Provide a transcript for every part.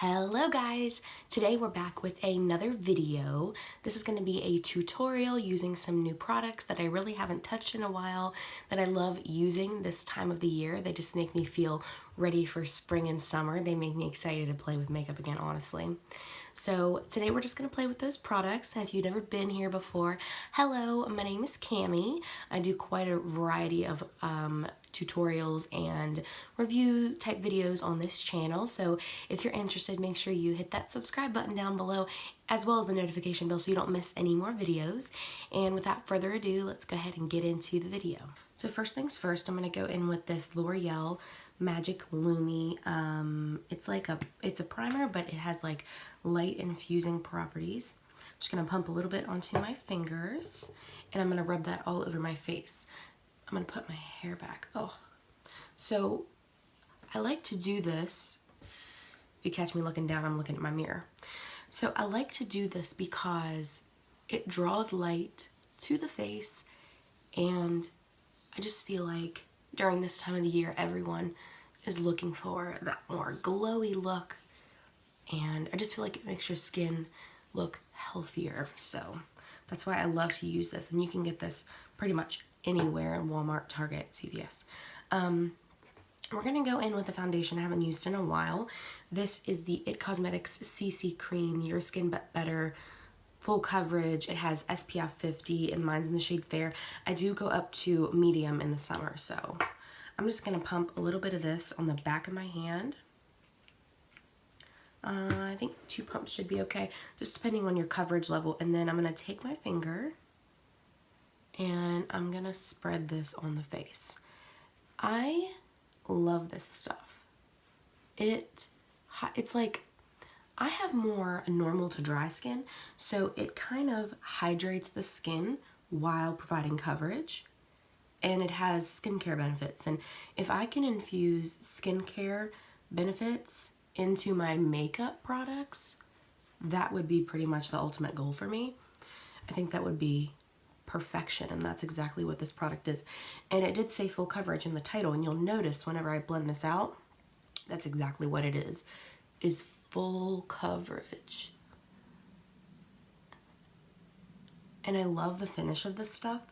Hello guys! Today we're back with another video. This is going to be a tutorial using some new products that I really haven't touched in a while that I love using this time of the year. They just make me feel ready for spring and summer. They make me excited to play with makeup again, honestly. So today we're just going to play with those products, and if you've never been here before, hello, my name is Kami. I do quite a variety of tutorials and review type videos on this channel, so if you're interested, make sure you hit that subscribe button down below as well as the notification bell so you don't miss any more videos. And without further ado, let's go ahead and get into the video. So first things first, I'm going to go in with this L'Oreal Magic Lumi. It's a primer, but it has like light infusing properties. I'm just going to pump a little bit onto my fingers, and I'm going to rub that all over my face. I'm going to put my hair back. So I like to do this. If you catch me looking down, I'm looking at my mirror. So I like to do this because it draws light to the face, and I just feel like during this time of the year, everyone is looking for that more glowy look, and I just feel like it makes your skin look healthier. So that's why I love to use this, and you can get this pretty much anywhere in Walmart, Target, CVS. We're going to go in with the foundation I haven't used in a while. This is the IT Cosmetics CC Cream, Your Skin But Better, full coverage. It has SPF 50 and mine's in the shade Fair. I do go up to medium in the summer, so I'm just going to pump a little bit of this on the back of my hand. I think 2 pumps should be okay, just depending on your coverage level. And then I'm going to take my finger and I'm going to spread this on the face. I love this stuff. It's like, I have more normal to dry skin, so it kind of hydrates the skin while providing coverage, and it has skincare benefits. And if I can infuse skincare benefits into my makeup products, that would be pretty much the ultimate goal for me. I think that would be perfection, and that's exactly what this product is. And it did say full coverage in the title, and you'll notice whenever I blend this out, that's exactly what it is full coverage. And I love the finish of this stuff.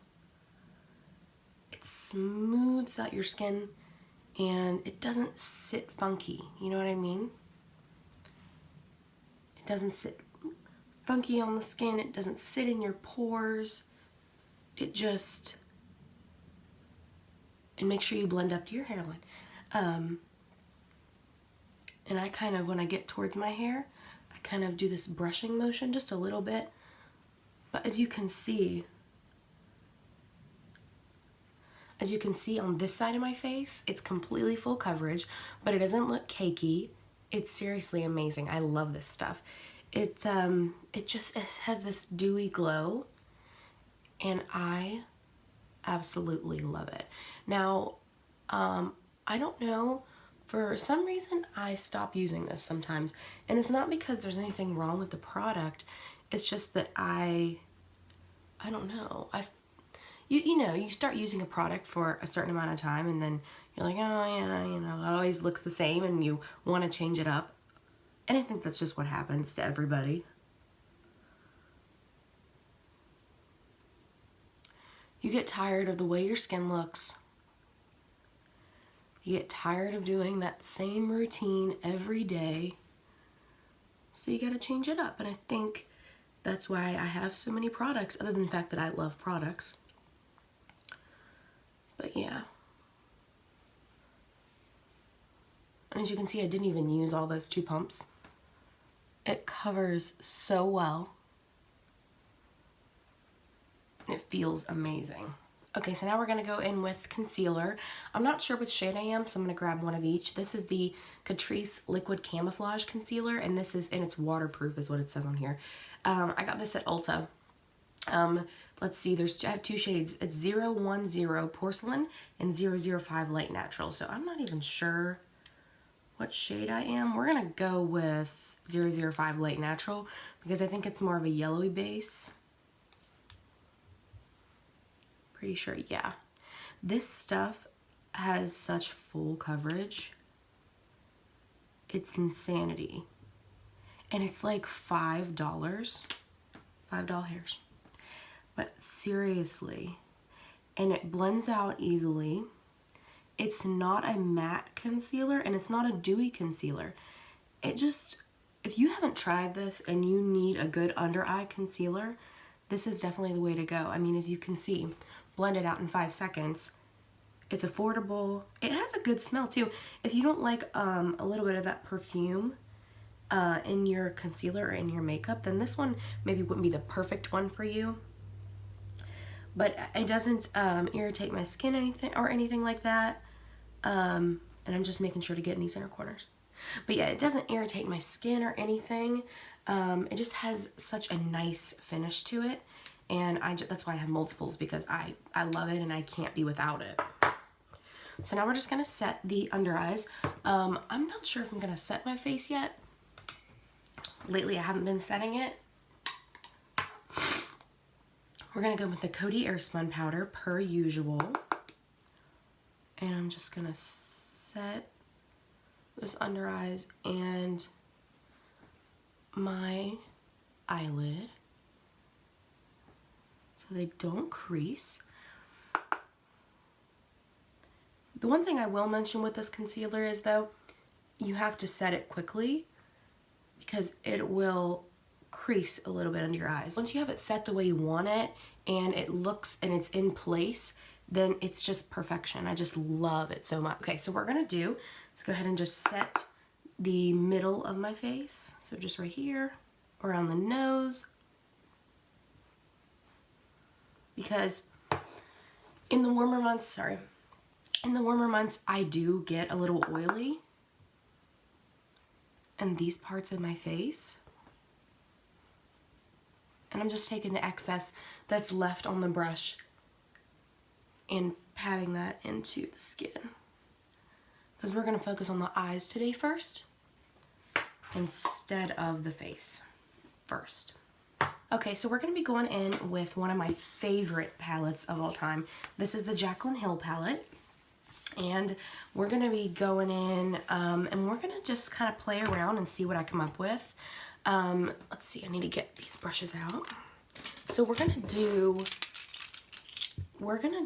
It smooths out your skin, and it doesn't sit funky, you know what I mean? It doesn't sit funky on the skin, it doesn't sit in your pores. It makes sure you blend up to your hairline. And I kind of, when I get towards my hair, I kind of do this brushing motion just a little bit. But as you can see on this side of my face, it's completely full coverage, but it doesn't look cakey. It's seriously amazing. I love this stuff. It has this dewy glow, and I absolutely love it. Now, I don't know, for some reason I stop using this sometimes, and it's not because there's anything wrong with the product. It's just that I don't know. You know, you start using a product for a certain amount of time, and then you're like, oh yeah, you know, it always looks the same, and you want to change it up. And I think that's just what happens to everybody. You get tired of the way your skin looks. You get tired of doing that same routine every day. So you gotta change it up. And I think that's why I have so many products, other than the fact that I love products. But yeah. And as you can see, I didn't even use all those 2 pumps. It covers so well. It feels amazing. Okay, so now we're going to go in with concealer. I'm not sure which shade I am, so I'm going to grab one of each. This is the Catrice Liquid Camouflage Concealer, and it's waterproof is what it says on here. I got this at Ulta. Let's see, I have 2 shades. It's 010 Porcelain and 005 Light Natural. So I'm not even sure what shade I am. We're going to go with 005 Light Natural because I think it's more of a yellowy base. Pretty sure, yeah. This stuff has such full coverage. It's insanity. and it's like $5. $5 hairs. But seriously, and it blends out easily. It's not a matte concealer and it's not a dewy concealer. It just, if you haven't tried this and you need a good under eye concealer, this is definitely the way to go. I mean, as you can see, blend it out in 5 seconds. It's affordable. It has a good smell too. If you don't like a little bit of that perfume in your concealer or in your makeup, then this one maybe wouldn't be the perfect one for you. But it doesn't irritate my skin anything like that. And I'm just making sure to get in these inner corners. But yeah, it doesn't irritate my skin or anything. It just has such a nice finish to it. And that's why I have multiples, because I love it and I can't be without it. So now we're just going to set the under eyes. I'm not sure if I'm going to set my face yet. Lately I haven't been setting it. We're going to go with the Coty Airspun powder per usual. And I'm just going to set this under eyes and my eyelid so they don't crease. The one thing I will mention with this concealer is, though, you have to set it quickly because it will crease a little bit under your eyes. Once you have it set the way you want it and it looks and it's in place, then it's just perfection. I just love it so much. Okay, so what we're gonna do is go ahead and just set the middle of my face. So just right here, around the nose. Because in the warmer months, I do get a little oily in these parts of my face. And I'm just taking the excess that's left on the brush and patting that into the skin. Because we're going to focus on the eyes today first, instead of the face first. Okay, so we're going to be going in with one of my favorite palettes of all time. This is the Jaclyn Hill palette. And we're going to be going in and we're going to just kind of play around and see what I come up with. Let's see, I need to get these brushes out. So we're going to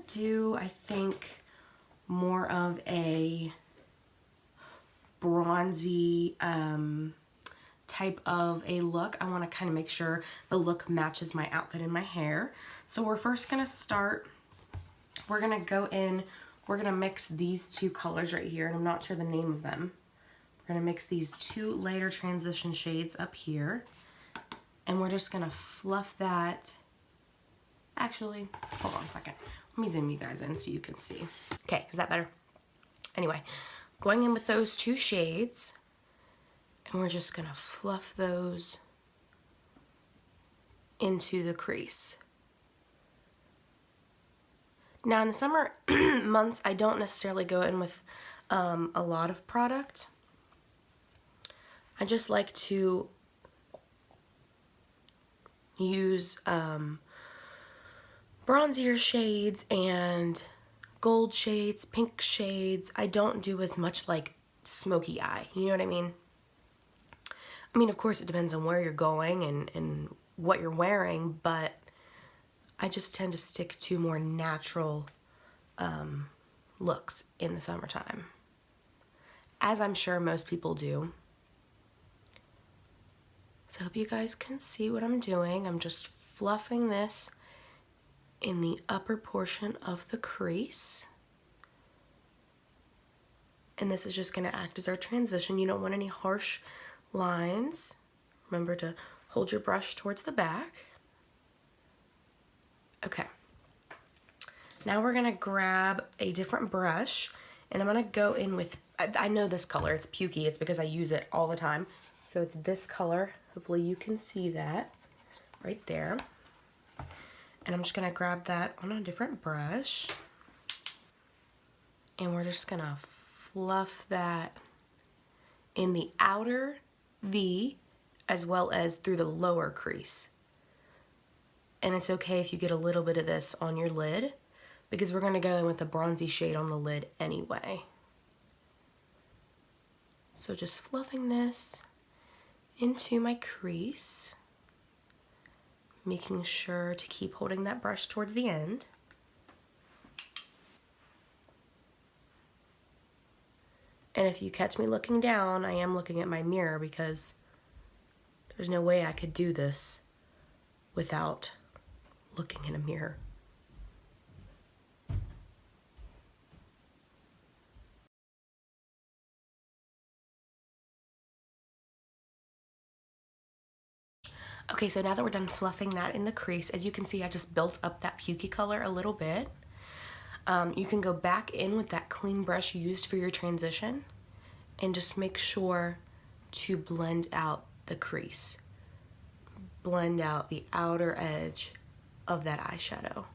do, I think, more of a bronzy type of a look. I want to kind of make sure the look matches my outfit and my hair. So we're first going to start, we're going to go in, we're going to mix these two colors right here, and I'm not sure the name of them. We're going to mix these two lighter transition shades up here, and we're just going to fluff that. Actually, hold on a second. Let me zoom you guys in so you can see. Okay, is that better? Anyway, going in with those two shades, and we're just going to fluff those into the crease. Now in the summer months, I don't necessarily go in with a lot of product. I just like to use bronzier shades and gold shades, pink shades. I don't do as much like smoky eye, you know what I mean? I mean, of course it depends on where you're going and what you're wearing, but I just tend to stick to more natural looks in the summertime, as I'm sure most people do. So I hope you guys can see what I'm doing. I'm just fluffing this in the upper portion of the crease. And this is just going to act as our transition. You don't want any harsh lines. Remember to hold your brush towards the back. Okay, now we're gonna grab a different brush, and I'm gonna go in with, I know this color, it's pukey, it's because I use it all the time. So it's this color, hopefully you can see that right there. And I'm just gonna grab that on a different brush, and we're just gonna fluff that in the outer V as well as through the lower crease. And it's okay if you get a little bit of this on your lid, because we're going to go in with a bronzy shade on the lid anyway. So just fluffing this into my crease, making sure to keep holding that brush towards the end. And if you catch me looking down, I am looking at my mirror because there's no way I could do this without looking in a mirror. Okay, so now that we're done fluffing that in the crease, as you can see, I just built up that pukey color a little bit. You can go back in with that clean brush you used for your transition and just make sure to blend out the crease. Blend out the outer edge of that eyeshadow.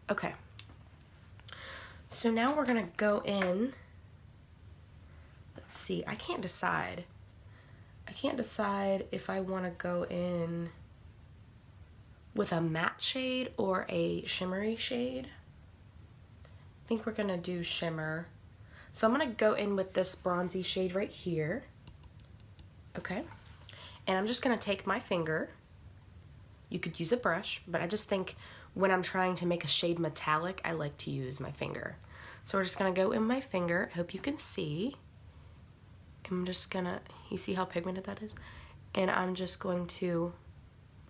Okay. So now we're gonna go in. Let's see, I can't decide if I want to go in with a matte shade or a shimmery shade. I think we're going to do shimmer. So I'm going to go in with this bronzy shade right here. Okay. And I'm just going to take my finger. You could use a brush, but I just think when I'm trying to make a shade metallic, I like to use my finger. So we're just going to go in my finger. I hope you can see. I'm just gonna, you see how pigmented that is? And I'm just going to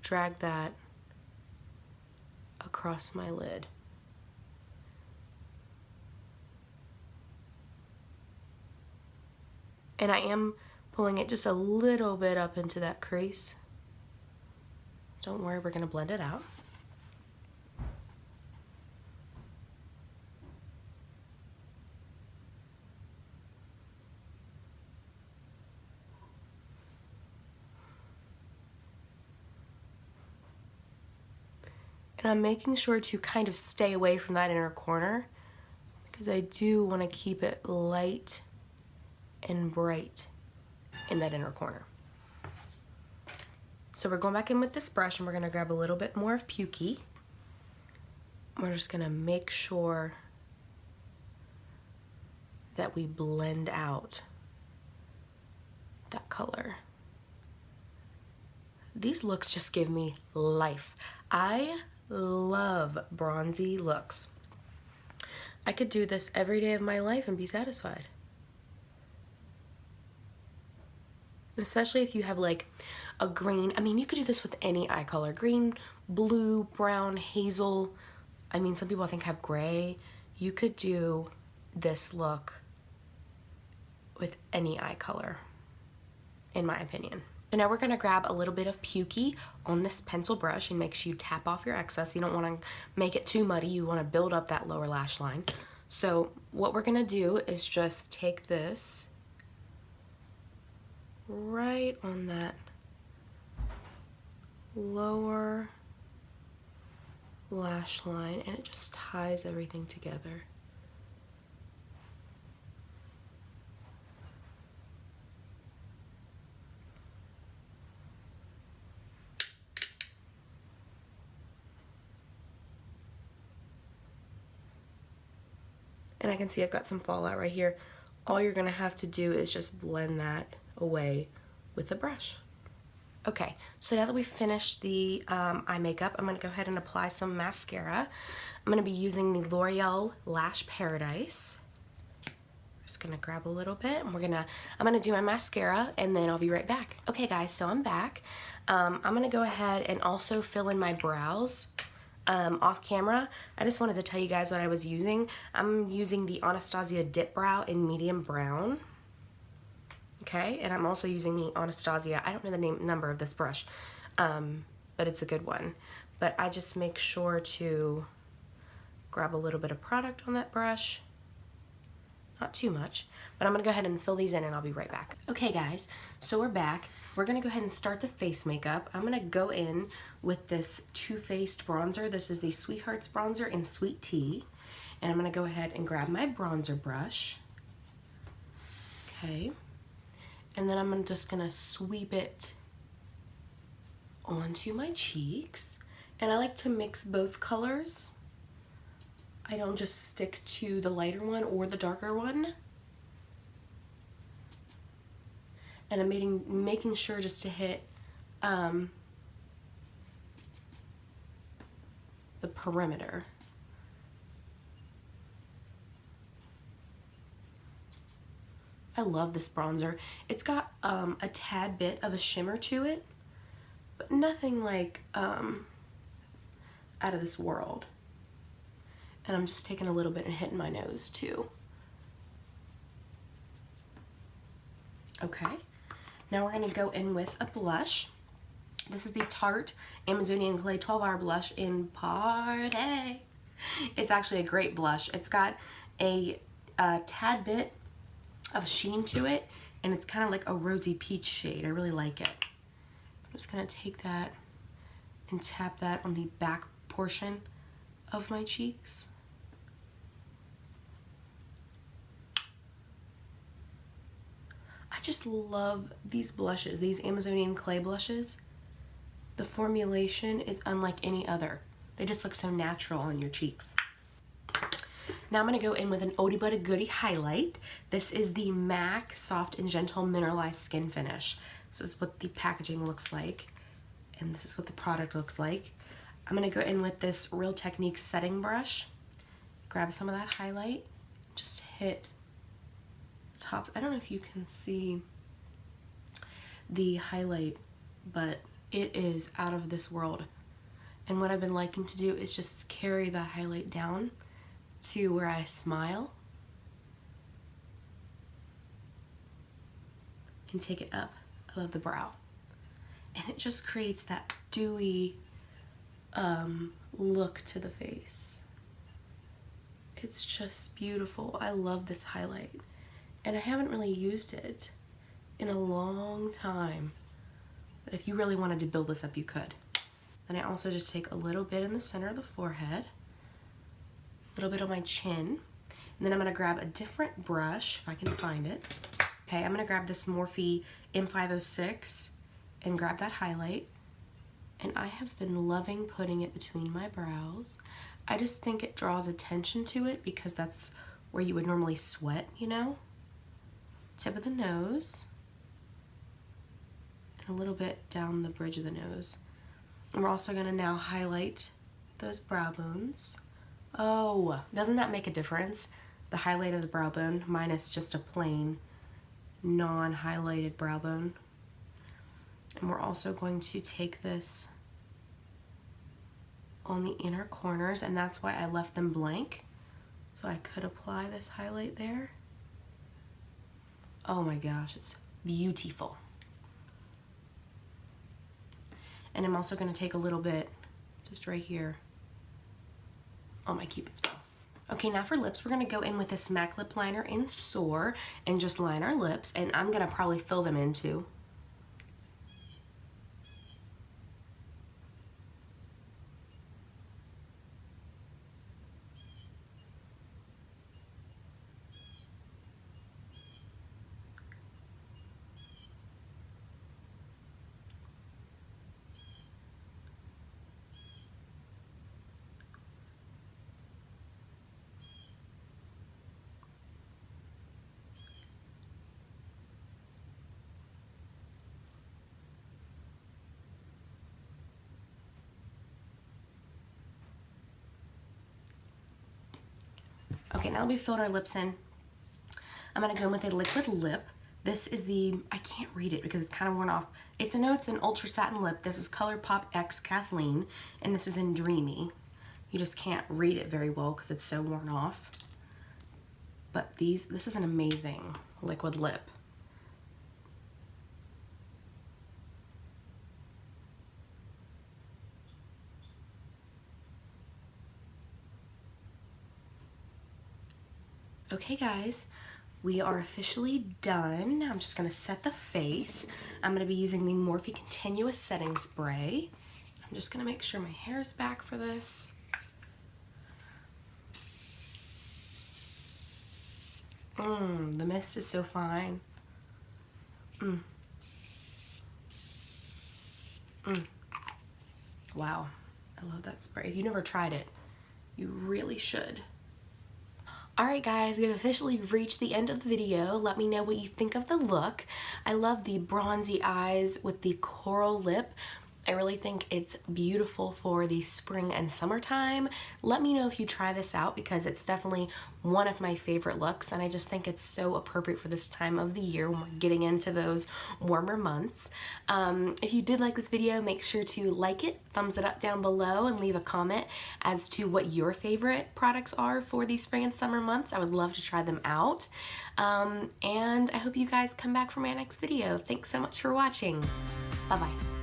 drag that across my lid. And I am pulling it just a little bit up into that crease. Don't worry, we're gonna blend it out. And I'm making sure to kind of stay away from that inner corner because I do want to keep it light and bright in that inner corner. So we're going back in with this brush and we're going to grab a little bit more of Pukey. We're just going to make sure that we blend out that color. These looks just give me life. I love bronzy looks. I could do this every day of my life and be satisfied. Especially if you have like a green, I mean, you could do this with any eye color. Green, blue, brown, hazel. I mean, some people I think have gray. You could do this look with any eye color, in my opinion. So now we're gonna grab a little bit of Pukey on this pencil brush and make sure you tap off your excess. You don't wanna make it too muddy. You wanna build up that lower lash line. So what we're gonna do is just take this right on that lower lash line and it just ties everything together. And I can see I've got some fallout right here. All you're gonna have to do is just blend that away with a brush. Okay, so now that we've finished the eye makeup, I'm gonna go ahead and apply some mascara. I'm gonna be using the L'Oreal Lash Paradise. Just gonna grab a little bit and I'm gonna do my mascara and then I'll be right back. Okay guys, so I'm back. I'm gonna go ahead and also fill in my brows. Off camera, I just wanted to tell you guys what I was using. I'm using the Anastasia Dip Brow in medium brown. Okay, and I'm also using the Anastasia, I don't know the number of this brush, but it's a good one. But I just make sure to grab a little bit of product on that brush. Not too much, but I'm gonna go ahead and fill these in and I'll be right back. Okay guys, so we're back. We're gonna go ahead and start the face makeup. I'm gonna go in with this Too Faced bronzer. This is the Sweethearts bronzer in Sweet Tea. And I'm gonna go ahead and grab my bronzer brush. Okay. And then I'm just gonna sweep it onto my cheeks. And I like to mix both colors. I don't just stick to the lighter one or the darker one. And I'm making sure just to hit the perimeter. I love this bronzer. It's got a tad bit of a shimmer to it, but nothing like out of this world. And I'm just taking a little bit and hitting my nose too. Okay, now we're gonna go in with a blush. This is the Tarte Amazonian Clay 12-Hour Blush in Party. It's actually a great blush. It's got a tad bit of sheen to it, and it's kind of like a rosy peach shade. I really like it. I'm just gonna take that and tap that on the back portion of my cheeks. I just love these blushes, these Amazonian Clay blushes. The formulation is unlike any other. They just look so natural on your cheeks. Now I'm gonna go in with an Oldie But a Goodie highlight. This is the MAC Soft and Gentle Mineralized Skin Finish. This is what the packaging looks like, and this is what the product looks like. I'm gonna go in with this Real Techniques setting brush, grab some of that highlight, just hit tops. I don't know if you can see the highlight, but it is out of this world. And what I've been liking to do is just carry that highlight down to where I smile and take it up above the brow. And it just creates that dewy look to the face. It's just beautiful. I love this highlight. And I haven't really used it in a long time. But if you really wanted to build this up, you could. Then I also just take a little bit in the center of the forehead, a little bit on my chin, and then I'm gonna grab a different brush, if I can find it. Okay, I'm gonna grab this Morphe M506 and grab that highlight. And I have been loving putting it between my brows. I just think it draws attention to it because that's where you would normally sweat, you know? Tip of the nose, and a little bit down the bridge of the nose. And we're also gonna now highlight those brow bones. Oh, doesn't that make a difference? The highlight of the brow bone minus just a plain non-highlighted brow bone. And we're also going to take this on the inner corners, and that's why I left them blank. So I could apply this highlight there. Oh my gosh, it's beautiful. And I'm also gonna take a little bit just right here on my Cupid's bow. Okay, now for lips, we're gonna go in with this MAC lip liner in Soar and just line our lips, and I'm gonna probably fill them in too. Okay, now that we've filled our lips in, I'm gonna go in with a liquid lip. This is the, I can't read it because it's kind of worn off. It's an ultra satin lip. This is ColourPop X Kathleen, and this is in Dreamy. You just can't read it very well because it's so worn off. But this is an amazing liquid lip. Okay guys, we are officially done. I'm just gonna set the face. I'm gonna be using the Morphe Continuous Setting Spray. I'm just gonna make sure my hair is back for this. The mist is so fine. Wow, I love that spray. If you've never tried it, you really should. Alright guys, we've officially reached the end of the video. Let me know what you think of the look. I love the bronzy eyes with the coral lip. I really think it's beautiful for the spring and summertime. Let me know if you try this out because it's definitely one of my favorite looks, and I just think it's so appropriate for this time of the year when we're getting into those warmer months. If you did like this video, make sure to like it, thumbs it up down below, and leave a comment as to what your favorite products are for the spring and summer months. I would love to try them out. And I hope you guys come back for my next video. Thanks so much for watching. Bye-bye.